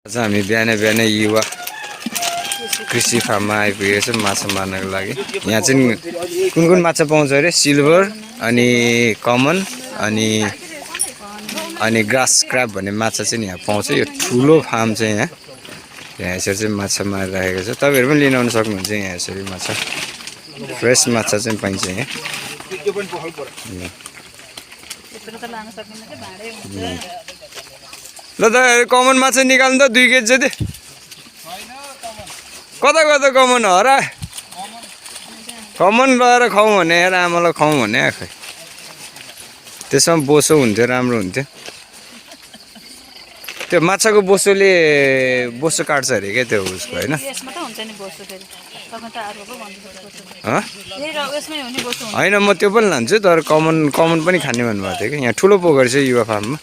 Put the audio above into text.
आज हामी बिहान युवा कृषि फार्ममा आइपुगेको छ माछा मार्नको लागि। यहाँ चाहिँ कुन कुन माछा पाउँछ अरे? सिल्भर अनि कमन अनि ग्रास क्र्याब भन्ने माछा चाहिँ यहाँ पाउँछ। यो ठुलो फार्म चाहिँ यहाँ यसरी चाहिँ माछा मारिरहेको छ। तपाईँहरू पनि लिन आउन सक्नुहुन्छ यहाँ। यसरी माछा फ्रेस माछा चाहिँ पाइन्छ यहाँ। ल त कमन माछा निकाल्नु त 2 केजी जति। कता कता कमन हो र? कमन लगाएर खाउँ भने हेर आमालाई खुवाउँ भने आखै त्यसमा बोसो हुन्थ्यो, राम्रो हुन्थ्यो। त्यो माछाको बोसोले बोसो काट्छ अरे क्या त्यो उसको होइन? होइन म त्यो पनि लान्छु, तर कमन पनि खाने भन्नुभएको थियो कि। यहाँ ठुलो पोखरी छ युवा फार्ममा।